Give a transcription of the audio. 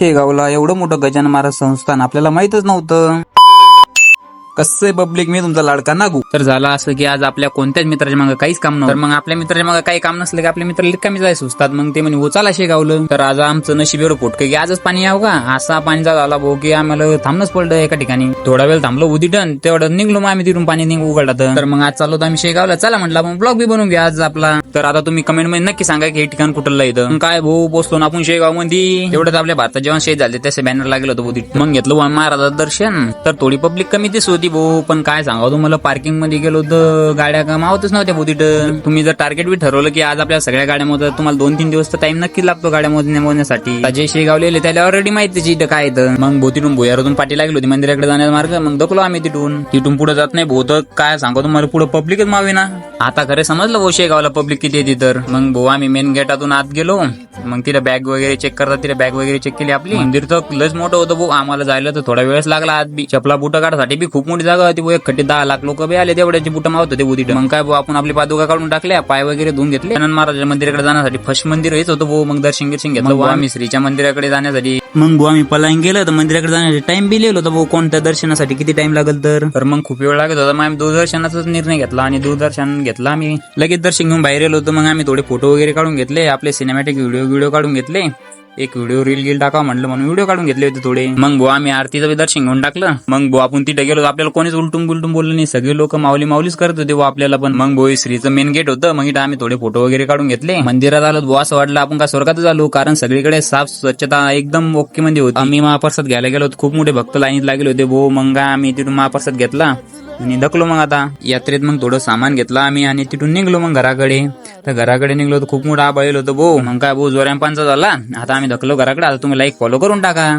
शेगावला एवढं मोठं गजानन महाराज संस्थान आपल्याला माहितच नव्हतं. कसं पब्लिक, मी तुमचा लाडका नागू. तर झालं असं की आज आपल्या कोणत्याच मित्राच्या मागे काहीच काम नव्हतं. तर मग आपल्या मित्राच्या मागे काही काम नसलं की आपले मित्र रिकामी जाय सुचतात. मग ते म्हणे हो चला शेगावलं. तर आज आमचं नशीब एवढं फुटकं की आजच पाणी यावं का, असा पाणीचा झाला भाऊ की आम्हाला थांबणंच पडलं एका ठिकाणी. थोडा वेळ थांबलो उदिटन, तेवढं निघलो मग आम्ही तिथून पाणी उघडलं. तर मग आज चाललो आम्ही शेगावला. चला म्हटलं आपण ब्लॉग बी बनवून घ्या आज आपला. तर आता तुम्ही कमेंट मध्ये नक्की सांगा की हे ठिकाण कुठलं इथं. काय भाऊ पोचलो ना आपण शेगाव मध्ये. एवढंच आपल्या भारतात जेव्हा शेत झाले तसे बॅनर लागलं होतं उदिट. मग घेतलं महाराजाचं दर्शन. तर थोडी पब्लिक कमी दिसत होती भाऊ, पण काय सांगा तुम्हाला पार्किंग मध्ये गेलो तर गाड्या कमावतच नव्हत्या बुधीट. तुम्ही जर टार्गेट बी ठरवलं की आज आपल्या सगळ्या गाड्या मोजत, तुम्हाला 2-3 दिवस तर टाइम नक्की लागतो गाड्या मोजण्यासाठी. जे शेगावलेले त्याला ऑलरेडी माहिती इथं काय येतं. मग भोतीतून भुयारातून पाठी लागली होती मंदिराकडे जाण्याचा मार्ग. मग दखलो आम्ही तिथून पुढे जात नाही भाऊ. तर काय सांगतो तुम्हाला पुढे पब्लिकच मावे ना. आता खरं समजलं भाऊ शेगावला पब्लिक किती येते. तर मग भाऊ आम्ही मेन गेटातून आत गेलो. मग तिला बॅग वगैरे चेक करतात, तिला बॅग वगैरे चेक केली आपली. मंदिर तर लस मोठं होतं भाऊ, आम्हाला जायला तर थोडा वेळच लागला. आत बी चपला बुटं काढासाठी बी खूप मोठी जागा होती. एक खट्टी 10 लाख लोक बी आले, तेवढ्याची बुटं मावत होते बुधीट. मग काय भाऊ आपण आपली पादुका काढून टाकल्या, पाय वगैरे धुवून घेतले. गजानन महाराजांच्या मंदिराकडे जाण्यासाठी फर्स्ट मंदिर हेच होतं भाऊ. मग दर्शन घेतलं आम्ही श्रीच्या मंदिराकडे जाण्यासाठी. मग भाऊ आम्ही पलायन गेलो तर मंदिराकडे जाण्यासाठी टाइम बी लिहिलं होतं भाऊ, कोणत्या दर्शनासाठी किती टाइम लागेल. तर मग खूप वेळ लागत होता. मग आम्ही दूरदर्शनाचाच निर्णय घेतला आणि दूरदर्शन घेतला आम्ही. लगेच दर्शन घेऊन बाहेर गेलो होतो. मग आम्ही थोडे फोटो वगैरे काढून घेतले, आपले सिनेमॅटिक व्हिडिओ काढून घेतले. एक व्हिडिओ रील टाकावं म्हटलं म्हणून व्हिडिओ काढून घेतले होते थोडे. मग भाऊ आम्ही आरतीचं बी दर्शन घेऊन टाकलं. मग भाऊ आपण तिथे गेलो, आपल्याला कोणीच उलटून बोललं नाही. सगळे लोक माऊलीच करत होते भाऊ आपल्याला. पण मग भाऊ श्रीचं मेन गेट होतं, मग इथं आम्ही थोडे फोटो वगैरे काढून घेतले. मंदिरात आलो भाऊ असं वाटलं आपण का स्वर्गातच आलो, कारण सगळीकडे साफ स्वच्छता एकदम ओके मध्ये होती. आम्ही महाप्रसाद घ्यायला गेलो, खूप मोठे भक्त लाईनीत लागले होते भाऊ. मग आम्ही तिथून महाप्रसाद घेतला आणि धकलो. मग आता यात्रेत मग थोडं सामान घेतलं आम्ही आणि तिथून निघलो मग घराकडे. तर घराकडे निघलो तर खूप मोठा आबाळ होतो भाऊ. मग काय भाऊ जोऱ्यान 5 झाला. आता आम्ही धकलो घराकडे. आता तुम्ही लाईक फॉलो करून टाका.